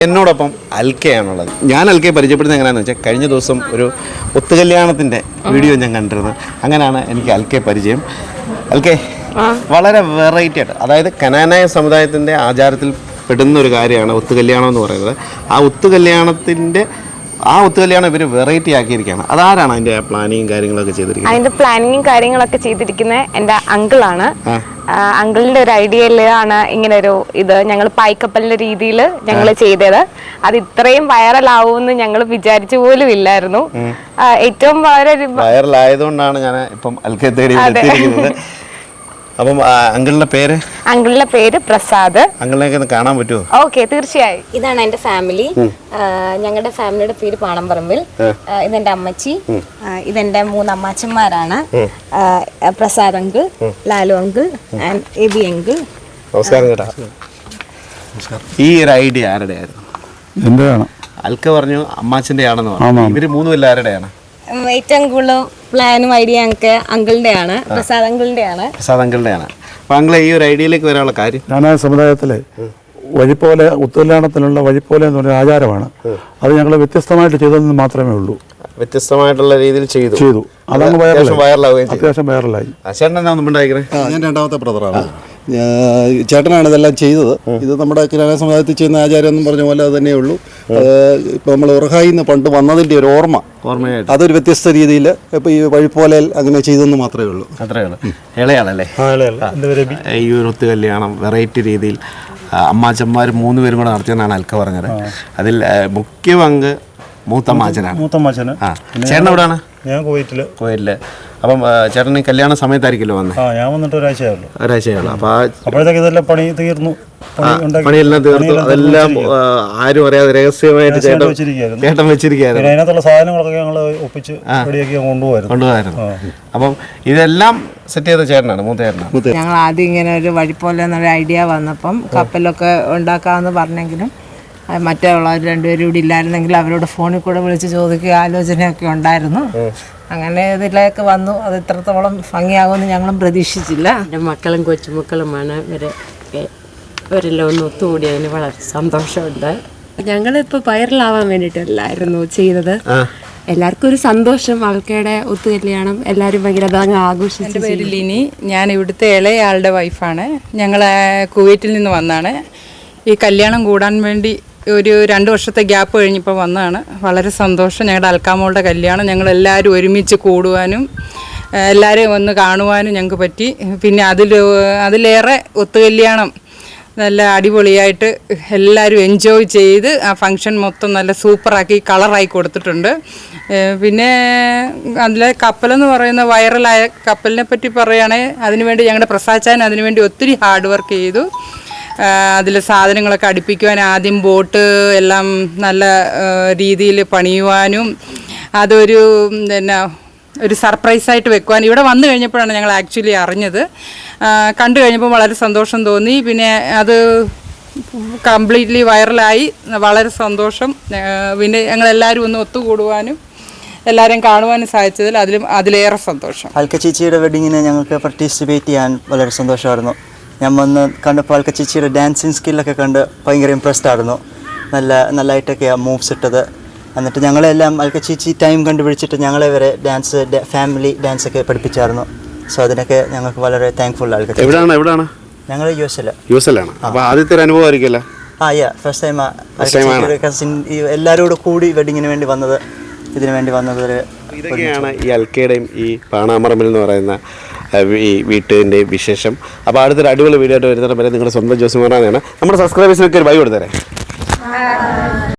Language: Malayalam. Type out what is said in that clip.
എന്നോടൊപ്പം അൽക്കയാണുള്ളത്. ഞാൻ അൽക്കയെ പരിചയപ്പെടുന്നത് എങ്ങനെയാണെന്ന് വെച്ചാൽ കഴിഞ്ഞ ദിവസം ഒരു ഒത്തുകല്യാണത്തിൻ്റെ വീഡിയോ ഞാൻ കണ്ടിരുന്നു. അങ്ങനെയാണ് എനിക്ക് അൽക്കയെ പരിചയം. അൽക്കെ വളരെ വെറൈറ്റി ആയിട്ട്, അതായത് കനാനായ സമുദായത്തിൻ്റെ ആചാരത്തിൽ പെടുന്ന ഒരു കാര്യമാണ് ഒത്തുകല്യാണം എന്ന് പറയുന്നത്. ആ ഒത്തുകല്യാണം ഇവർ വെറൈറ്റി ആക്കിയിരിക്കുകയാണ്. അതാരാണ് അതിൻ്റെ പ്ലാനിങ്ങും കാര്യങ്ങളൊക്കെ ചെയ്തിരിക്കുന്നത്? അതിൻ്റെ പ്ലാനിങ്ങും കാര്യങ്ങളൊക്കെ ചെയ്തിരിക്കുന്നത് എൻ്റെ അങ്കിളാണ്. അങ്കിളിൻ്റെ ഒരു ഐഡിയയിലാണ് ഇങ്ങനെ ഒരു ഇത് ഞങ്ങൾ പായ്ക്കപ്പലിൻ്റെ രീതിയിൽ ഞങ്ങൾ ചെയ്തത്. അത് ഇത്രയും വൈറലാവുമെന്ന് ഞങ്ങൾ വിചാരിച്ചു പോലും ഇല്ലായിരുന്നു. ഏറ്റവും വളരെ വൈറലായതുകൊണ്ടാണ് ഞാൻ ഇപ്പം അൽക്കയെ തേടി എത്തിയിരിക്കുന്നത്. അപ്പം അങ്കിളിന്റെ പേര് പ്രസാദ്. അങ്കിളിനെയൊക്കെ ഒന്ന് കാണാൻ പറ്റുമോ? ഓക്കെ, തീർച്ചയായും. ഇതാണ് എൻ്റെ ഫാമിലി. ഞങ്ങളുടെ ഫാമിലിയുടെ പേര് പാണംപറമ്പിൽ. ഇതെന്റെ അമ്മച്ചി, ഇതെന്റെ 3 അമ്മാച്ചന്മാരാണ്. Prasad uncle, Lalu uncle and Abi uncle. നമസ്കാരം ചേട്ടാ. ഈ ഒരു ഐഡിയ ആരുടെയായിരുന്നു? എന്റെയാണ്. അൽക്ക പറഞ്ഞു അമ്മാച്ചന്റെ ആണെന്ന് പറഞ്ഞു. ഇവര് 3 പേരും ആരുടെയാണ്? ഏറ്റവും കൂടുതൽ പ്ലാനും ഐഡിയ ഞങ്ങൾക്ക് അങ്കിളിന്റെയാണ്, പ്രസാദ് അങ്കിളിന്റെയാണ്. അപ്പൊ അങ്കിളെ ഈ ഒരു ഐഡിയയിലേക്ക് വരാനുള്ള കാര്യം, ഞാനായ സമുദായത്തിലെ വഴിപോലെ ഉത്തരലാണത്തിനുള്ള വഴിപോലെ എന്ന് പറഞ്ഞ ആചാരമാണ്. അത് ഞങ്ങൾ വ്യത്യസ്തമായിട്ട് ചെയ്തതെന്ന് മാത്രമേ ഉള്ളൂ. വ്യത്യസ്തമായിട്ടുള്ള രീതിയിൽ ചെയ്തു. അതങ്ങ് വൈറലാവുകയും അത്യാവശ്യം വൈറലായി. ഞാൻ രണ്ടാമത്തെ ബ്രദറാണ്. ചേട്ടനാണ് ഇതെല്ലാം ചെയ്തത്. ഇത് നമ്മുടെ കിരാന സമുദായത്തിൽ ചെയ്യുന്ന ആചാരം എന്നും പറഞ്ഞ പോലെ അത് തന്നെയേ ഉള്ളൂ. ഇപ്പോൾ നമ്മൾ ഉറഹായിന്ന് പണ്ട് വന്നതിൻ്റെ ഒരു ഓർമ്മയായിട്ട് അതൊരു വ്യത്യസ്ത രീതിയിൽ ഇപ്പോൾ ഈ വഴിപോലെ അങ്ങനെ ചെയ്തെന്ന് മാത്രമേ ഉള്ളൂ. ഇളയാളല്ലേ ഈ ഒരു ഒത്തുകല്യാണം വെറൈറ്റി രീതിയിൽ അമ്മാച്ചന്മാർ 3 പേരും കൂടെ നടത്തിയെന്നാണ് അൽക്ക പറഞ്ഞത്. അതിൽ മുഖ്യ പങ്ക് മൂത്തമ്മാച്ചനാണ്. ചേട്ടൻ എവിടെയാണ്? ഞാൻ കുവൈറ്റില്. അപ്പം ചേട്ടന് കല്യാണ സമയത്തായിരിക്കുമല്ലോ വന്നത്? ഞാൻ വന്നിട്ട് ഒരാഴ്ചയുള്ളൂ. അപ്പൊ അപ്പോഴത്തേക്ക് ഇതെല്ലാം പണിയെല്ലാം തീർന്നു. അതെല്ലാം ആരും അറിയാതെ രഹസ്യമായിട്ട് ചേട്ടൻ വെച്ചിരിക്കുകയായിരുന്നു. അതിനകത്തുള്ള സാധനങ്ങളൊക്കെ ഞങ്ങൾ ഒപ്പിച്ച് റെഡിയാക്കി കൊണ്ടുപോകായിരുന്നു. അപ്പം ഇതെല്ലാം സെറ്റ് ചെയ്ത ചേട്ടനാണ്, മൂത്ത ചേട്ടനാണ്. ഞങ്ങൾ ആദ്യം ഇങ്ങനെ ഒരു വഴിപോലെ എന്നൊരു ഐഡിയ വന്നപ്പം കപ്പലൊക്കെ ഉണ്ടാക്കാമെന്ന് പറഞ്ഞെങ്കിലും മറ്റുള്ളവർ 2 പേരും ഇവിടെ ഇല്ലായിരുന്നെങ്കിൽ അവരോട് ഫോണിൽ കൂടെ വിളിച്ച് ചോദിക്കുക ആലോചനയൊക്കെ ഉണ്ടായിരുന്നു. അങ്ങനെ ഇതിലേക്ക് വന്നു. അത് ഇത്രത്തോളം ഭംഗിയാകുമെന്ന് ഞങ്ങളും പ്രതീക്ഷിച്ചില്ല. എൻ്റെ മക്കളും കൊച്ചുമക്കളുമാണ് ഇവരെല്ലാം ഒന്ന് ഒത്തുകൂടിയതിന് വളരെ സന്തോഷമുണ്ട്. ഞങ്ങളിപ്പോൾ വൈറലാവാൻ വേണ്ടിയിട്ടല്ലായിരുന്നു ചെയ്തത്. എല്ലാവർക്കും ഒരു സന്തോഷം. ആൾക്കാരുടെ ഒത്തുകല്യാണം എല്ലാവരും ഭയങ്കര അതങ്ങ് ആഘോഷിച്ചു. എൻ്റെ പേര് ലിനി. ഞാൻ ഇവിടുത്തെ ഇളയാളുടെ വൈഫാണ്. ഞങ്ങൾ കുവൈറ്റിൽ നിന്ന് വന്നാണ്. ഈ കല്യാണം കൂടാൻ വേണ്ടി ഒരു 2 വർഷത്തെ ഗ്യാപ്പ് കഴിഞ്ഞപ്പോൾ വന്നതാണ്. വളരെ സന്തോഷം. ഞങ്ങളുടെ അൽക്കാമോളുടെ കല്യാണം ഞങ്ങളെല്ലാവരും ഒരുമിച്ച് കൂടുവാനും എല്ലാവരെയും ഒന്ന് കാണുവാനും ഞങ്ങൾക്ക് പറ്റി. പിന്നെ അതിലേറെ ഒത്തുകല്യാണം നല്ല അടിപൊളിയായിട്ട് എല്ലാവരും എൻജോയ് ചെയ്ത് ആ ഫങ്ഷൻ മൊത്തം നല്ല സൂപ്പറാക്കി കളറായി കൊടുത്തിട്ടുണ്ട്. പിന്നെ അതിലെ കപ്പലെന്ന് പറയുന്ന വൈറലായ കപ്പലിനെ പറ്റി പറയുകയാണെങ്കിൽ അതിനുവേണ്ടി ഞങ്ങളുടെ പ്രസാദാച്ചാൻ അതിനുവേണ്ടി ഒത്തിരി ഹാർഡ് വർക്ക് ചെയ്തു. അതിൽ സാധനങ്ങളൊക്കെ അടുപ്പിക്കുവാൻ ആദ്യം ബോട്ട് എല്ലാം നല്ല രീതിയിൽ പണിയുവാനും അതൊരു ഒരു സർപ്രൈസായിട്ട് വെക്കുവാൻ ഇവിടെ വന്നു കഴിഞ്ഞപ്പോഴാണ് ഞങ്ങൾ ആക്ച്വലി അറിഞ്ഞത്. കണ്ടു കഴിഞ്ഞപ്പോൾ വളരെ സന്തോഷം തോന്നി. പിന്നെ അത് കംപ്ലീറ്റ്ലി വൈറലായി. വളരെ സന്തോഷം. പിന്നെ ഞങ്ങളെല്ലാവരും ഒന്ന് ഒത്തുകൂടുവാനും എല്ലാവരെയും കാണുവാനും സാധിച്ചതിൽ അതിലേറെ സന്തോഷം. അൽക്ക ചേച്ചിയുടെ വെഡിങ്ങിന് ഞങ്ങൾക്ക് പാർട്ടിസിപ്പേറ്റ് ചെയ്യാൻ വളരെ സന്തോഷമായിരുന്നു. ഞാൻ വന്ന് കണ്ടപ്പോൾ അൽക്ക ചേച്ചിയുടെ ഡാൻസിങ് സ്കില്ലൊക്കെ കണ്ട് ഭയങ്കര ഇമ്പ്രസ്ഡ് ആയിരുന്നു. നല്ലതായിട്ടൊക്കെയാണ് മൂവ്സ് ഇട്ടത്. എന്നിട്ട് ഞങ്ങളെല്ലാം അൽക്ക ചേച്ചി ടൈം കണ്ടുപിടിച്ചിട്ട് ഞങ്ങളെ വരെ ഫാമിലി ഡാൻസൊക്കെ പഠിപ്പിച്ചായിരുന്നു. സോ അതിനൊക്കെ ഞങ്ങൾക്ക് വളരെ താങ്ക്ഫുൾ. അൽക്ക എവിടെയാണ്? ഞങ്ങൾ യുഎസിലാണ്. അപ്പോൾ ആദ്യത്തെ ഒരു അനുഭവം ആയിരിക്കുമല്ലോ? ഫസ്റ്റ് ടൈം കസിൻ എല്ലാവരും കൂടി വെഡിങ്ങിന് വേണ്ടി വന്നത്. ഇതിനു വേണ്ടി വന്നത് ഇതൊക്കെയാണ് ഈ അൽക്കയുടെയും ഈ പാണാമറമ്പിൽ എന്ന് പറയുന്ന ഈ വീട്ടിൻ്റെ വിശേഷം. അപ്പോൾ അടുത്തൊരു അടിപൊളി വീഡിയോ ആയിട്ട് വരുന്ന വരെ നിങ്ങളുടെ സ്വന്തം ജോസ് മറാനാണ്. നമ്മുടെ സബ്സ്ക്രൈബേഴ്സിനൊക്കെ ഒരു ബൈ കൊടുത്തരാം.